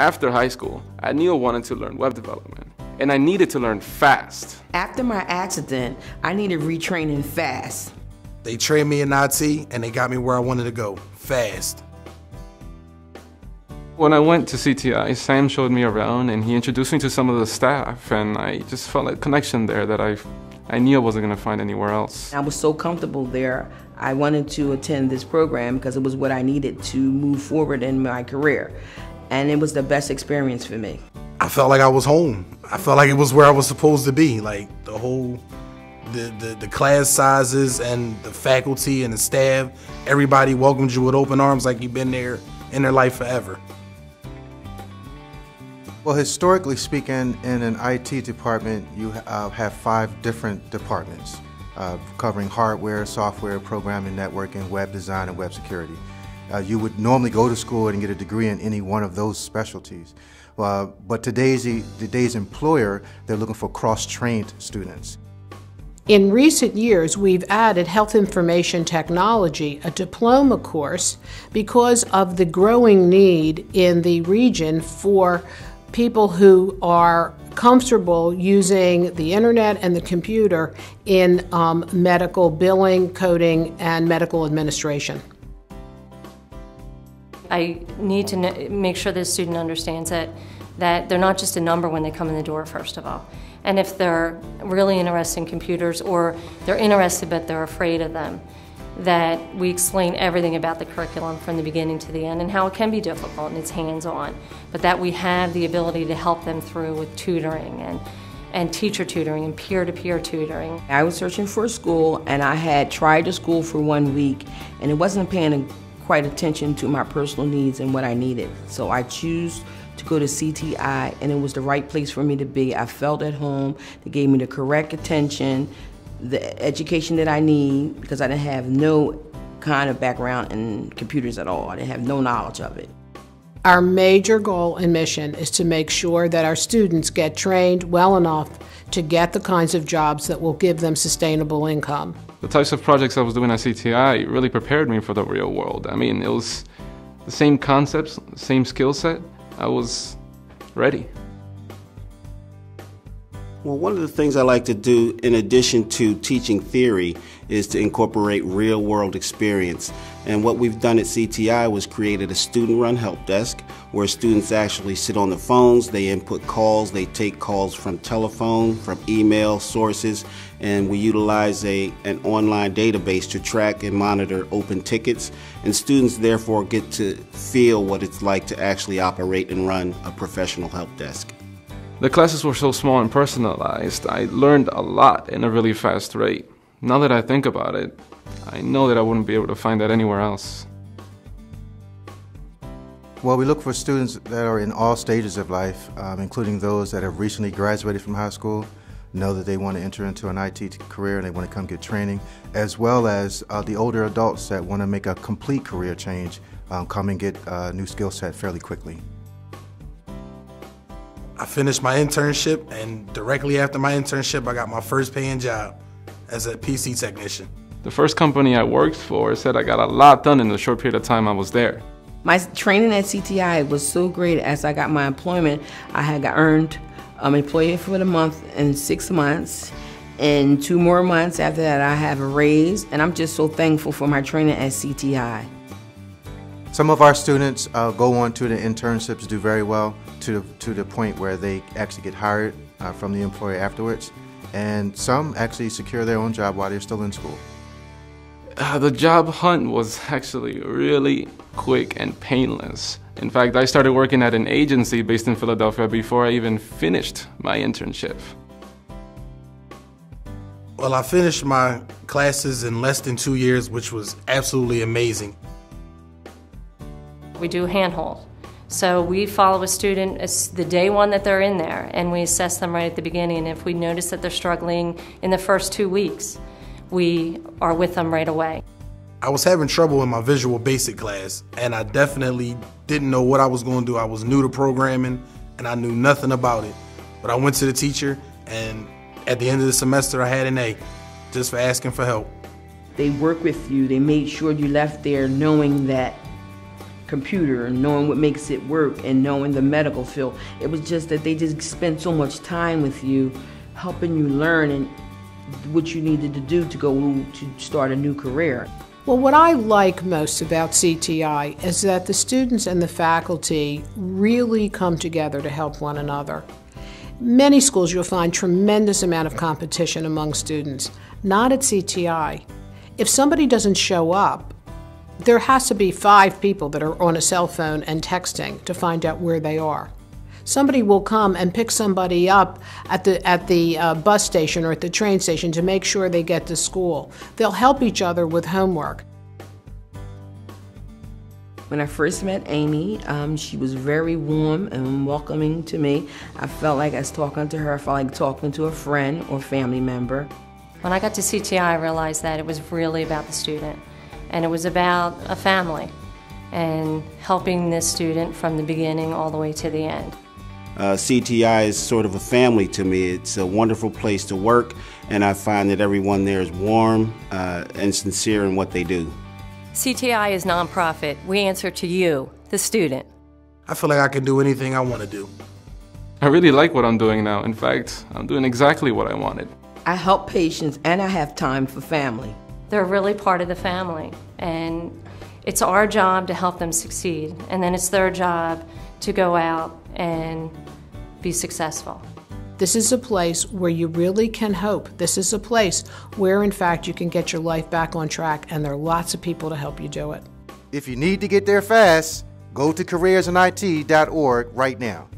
After high school, I knew I wanted to learn web development, and I needed to learn fast. After my accident, I needed retraining fast. They trained me in IT, and they got me where I wanted to go, fast. When I went to CTI, Sam showed me around, and he introduced me to some of the staff, and I just felt a connection there that I knew I wasn't going to find anywhere else. I was so comfortable there, I wanted to attend this program because it was what I needed to move forward in my career. And it was the best experience for me. I felt like I was home. I felt like it was where I was supposed to be. Like the whole, the class sizes and the faculty and the staff, everybody welcomed you with open arms like you've been there in their life forever. Well, historically speaking, in an IT department, you have 5 different departments covering hardware, software, programming, networking, web design, and web security. You would normally go to school and get a degree in any one of those specialties. But today's employer, they're looking for cross-trained students. In recent years, we've added Health Information Technology, a diploma course, because of the growing need in the region for people who are comfortable using the internet and the computer in medical billing, coding, and medical administration. I need to make sure the student understands that they're not just a number when they come in the door, first of all. And if they're really interested in computers, or they're interested but they're afraid of them, that we explain everything about the curriculum from the beginning to the end and how it can be difficult and it's hands-on, but that we have the ability to help them through with tutoring and teacher tutoring and peer-to-peer tutoring. I was searching for a school, and I had tried the school for 1 week, and it wasn't paying quite attention to my personal needs and what I needed. So I chose to go to CTI, and it was the right place for me to be. I felt at home. They gave me the correct attention, the education that I need, because I didn't have no kind of background in computers at all. I didn't have no knowledge of it. Our major goal and mission is to make sure that our students get trained well enough to get the kinds of jobs that will give them sustainable income. The types of projects I was doing at CTI really prepared me for the real world. I mean, it was the same concepts, same skill set. I was ready. Well, one of the things I like to do, in addition to teaching theory, is to incorporate real-world experience. And what we've done at CTI was created a student-run help desk where students actually sit on the phones, they input calls, they take calls from telephone, from email sources, and we utilize an online database to track and monitor open tickets. And students therefore get to feel what it's like to actually operate and run a professional help desk. The classes were so small and personalized. I learned a lot in a really fast rate. Now that I think about it, I know that I wouldn't be able to find that anywhere else. Well, we look for students that are in all stages of life, including those that have recently graduated from high school, know that they want to enter into an IT career and they want to come get training, as well as the older adults that want to make a complete career change, come and get a new skill set fairly quickly. I finished my internship, and directly after my internship, I got my first paying job as a PC technician. The first company I worked for said I got a lot done in the short period of time I was there. My training at CTI was so great. As I got my employment, I had earned employee for the month in 6 months. And 2 more months after that, I have a raise, and I'm just so thankful for my training at CTI. Some of our students go on to the internships, do very well, to the point where they actually get hired from the employer afterwards, and some actually secure their own job while they're still in school. The job hunt was actually really quick and painless. In fact, I started working at an agency based in Philadelphia before I even finished my internship. Well, I finished my classes in less than 2 years, which was absolutely amazing. We do handhold. So we follow a student the day one that they're in there, and we assess them right at the beginning. And if we notice that they're struggling in the first 2 weeks, we are with them right away. I was having trouble in my Visual Basic class, and I definitely didn't know what I was going to do. I was new to programming, and I knew nothing about it. But I went to the teacher, and at the end of the semester, I had an A, just for asking for help. They work with you. They made sure you left there knowing that computer and knowing what makes it work and knowing the medical field. It was just that they just spent so much time with you, helping you learn and what you needed to do to go to start a new career. Well, what I like most about CTI is that the students and the faculty really come together to help one another. Many schools you'll find tremendous amount of competition among students. Not at CTI. If somebody doesn't show up, there has to be 5 people that are on a cell phone and texting to find out where they are. Somebody will come and pick somebody up at the bus station or at the train station to make sure they get to school. They'll help each other with homework. When I first met Amy, she was very warm and welcoming to me. I felt like I was talking to her. I felt like talking to a friend or family member. When I got to CTI, I realized that it was really about the student, and it was about a family and helping this student from the beginning all the way to the end. CTI is sort of a family to me. It's a wonderful place to work, and I find that everyone there is warm and sincere in what they do. CTI is nonprofit. We answer to you, the student. I feel like I can do anything I want to do. I really like what I'm doing now. In fact, I'm doing exactly what I wanted. I help patients and I have time for family. They're really part of the family, and it's our job to help them succeed, and then it's their job to go out and be successful. This is a place where you really can hope. This is a place where, in fact, you can get your life back on track, and there are lots of people to help you do it. If you need to get there fast, go to careersinit.org right now.